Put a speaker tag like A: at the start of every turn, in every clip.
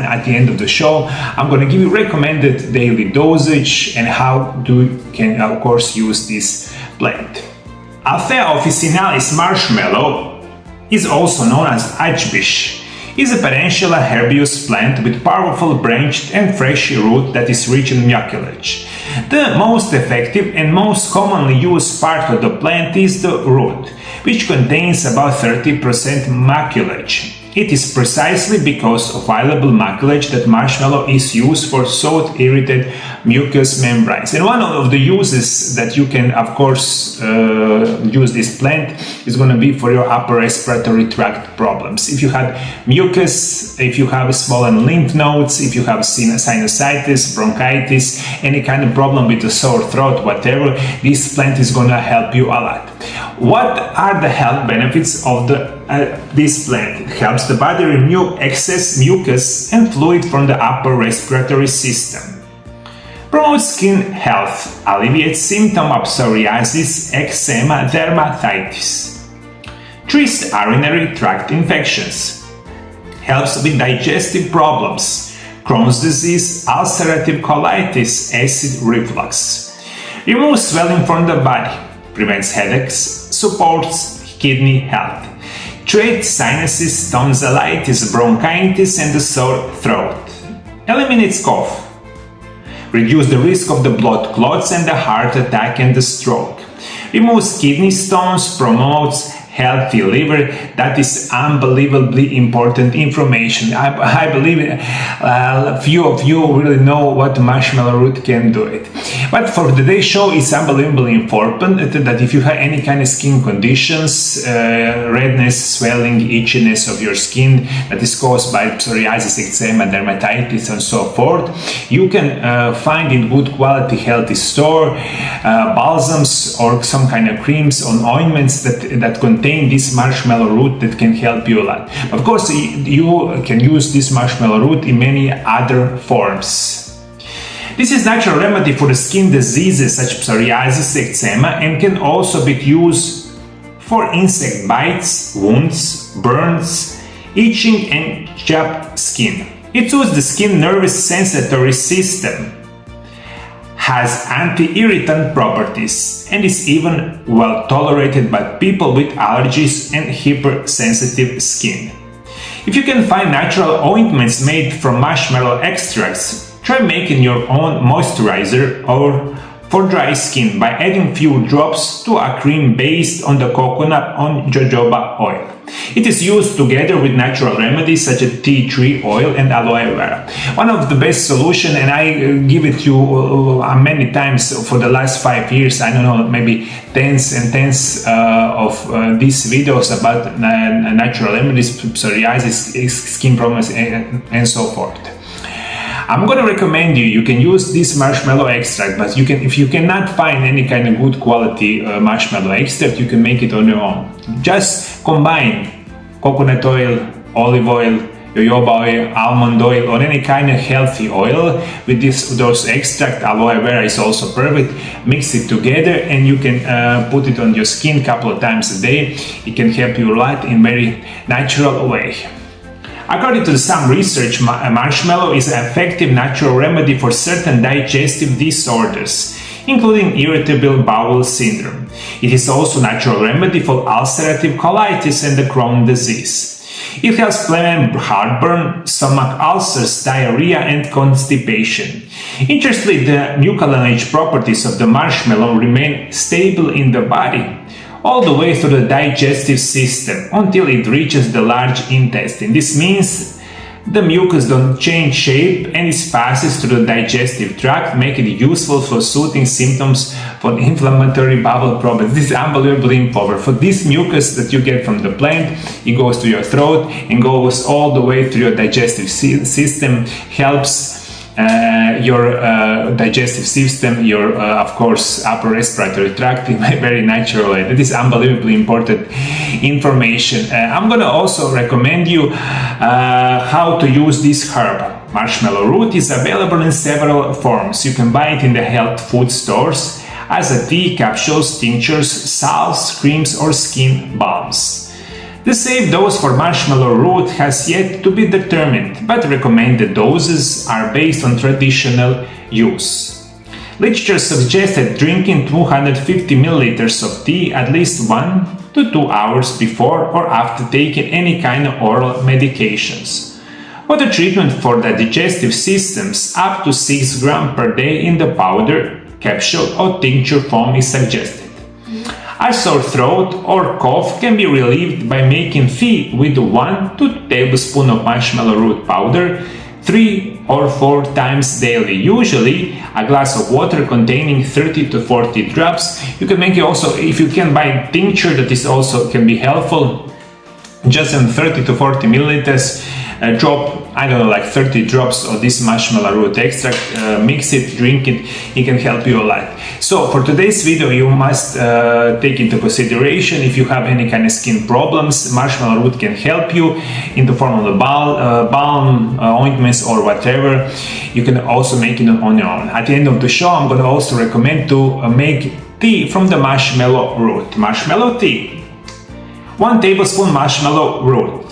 A: At the end of the show, I'm going to give you recommended daily dosage and how you can, of course, use this plant. Althaea officinalis marshmallow is also known as Ajbish. Is a perennial herbaceous plant with powerful branched and fleshy root that is rich in mucilage. The most effective and most commonly used part of the plant is the root, which contains about 30% mucilage. It is precisely because of valuable mucilage that marshmallow is used for soothe irritated mucous membranes. And one of the uses that you can, of course, use this plant is going to be for your upper respiratory tract problems. If you have mucus, if you have swollen lymph nodes, if you have sinusitis, bronchitis, any kind of problem with the sore throat, whatever, this plant is going to help you a lot. What are the health benefits of this plant? It helps the body remove excess mucus and fluid from the upper respiratory system. Promotes skin health, alleviates symptoms of psoriasis, eczema, dermatitis. Treats urinary tract infections. Helps with digestive problems, Crohn's disease, ulcerative colitis, acid reflux. Removes swelling from the body, prevents headaches, supports kidney health. Treats sinuses, tonsillitis, bronchitis, and the sore throat. Eliminates cough. Reduce the risk of the blood clots and the heart attack and the stroke. Removes kidney stones, promotes healthy liver. That is unbelievably important information. I believe few of you really know what marshmallow root can do it. But for today's show, it's unbelievably important that if you have any kind of skin conditions, redness, swelling, itchiness of your skin that is caused by psoriasis, eczema, dermatitis, and so forth, you can find in good quality healthy store balsams or some kind of creams or ointments that contain this marshmallow root that can help you a lot. Of course, you can use this marshmallow root in many other forms. This is natural remedy for the skin diseases such as psoriasis, eczema, and can also be used for insect bites, wounds, burns, itching, and chapped skin. It soothes the skin nervous sensory system, has anti-irritant properties, and is even well tolerated by people with allergies and hypersensitive skin. If you can find natural ointments made from marshmallow extracts, try making your own moisturizer or for dry skin by adding few drops to a cream based on the coconut or jojoba oil. It is used together with natural remedies such as tea tree oil and aloe vera. One of the best solutions, and I give it to you many times for the last 5 years, I don't know, maybe tens and tens of these videos about natural remedies, psoriasis, skin problems, and so forth. I'm going to recommend you can use this marshmallow extract, but if you cannot find any kind of good quality marshmallow extract, you can make it on your own. Just combine coconut oil, olive oil, jojoba oil, almond oil, or any kind of healthy oil with those extract. Aloe vera is also perfect. Mix it together and you can put it on your skin a couple of times a day. It can help you a lot in very natural way. According to some research, marshmallow is an effective natural remedy for certain digestive disorders, including irritable bowel syndrome. It is also a natural remedy for ulcerative colitis and the Crohn disease. It helps prevent heartburn, stomach ulcers, diarrhea, and constipation. Interestingly, the mucilage properties of the marshmallow remain stable in the body all the way through the digestive system until it reaches the large intestine. This means the mucus don't change shape and it passes through the digestive tract, making it useful for soothing symptoms for inflammatory bowel problems. This is unbelievably important. For this mucus that you get from the plant, it goes to your throat and goes all the way through your digestive system, helps your digestive system, your of course upper respiratory tract in a very natural way. That is unbelievably important information. I'm gonna also recommend you how to use this herb. Marshmallow root is available in several forms. You can buy it in the health food stores as a tea, capsules, tinctures, salves, creams, or skin balms. The safe dose for marshmallow root has yet to be determined, but recommended doses are based on traditional use. Literature suggests that drinking 250 milliliters of tea at least 1 to 2 hours before or after taking any kind of oral medications. Water treatment for the digestive systems up to 6 grams per day in the powder, capsule or tincture form is suggested. A sore throat or cough can be relieved by making tea with 1 to 2 tablespoons of marshmallow root powder 3 or 4 times daily. Usually a glass of water containing 30 to 40 drops. You can make it also, if you can buy tincture, that is also can be helpful. Just in 30 to 40 milliliters, drop, I don't know, like 30 drops of this marshmallow root extract, mix it, drink it, it can help you a lot. So for today's video, you must take into consideration if you have any kind of skin problems, marshmallow root can help you in the form of the balm, ointments or whatever. You can also make it on your own. At the end of the show, I'm going to also recommend to make tea from the marshmallow root. Marshmallow tea. 1 tablespoon marshmallow root,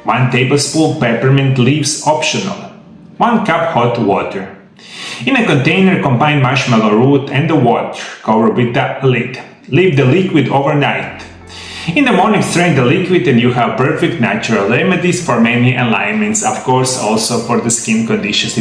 A: 1 tablespoon peppermint leaves optional, 1 cup hot water. In a container, combine marshmallow root and the water, cover with the lid. Leave the liquid overnight. In the morning, strain the liquid and you have perfect natural remedies for many ailments, of course also for the skin conditions.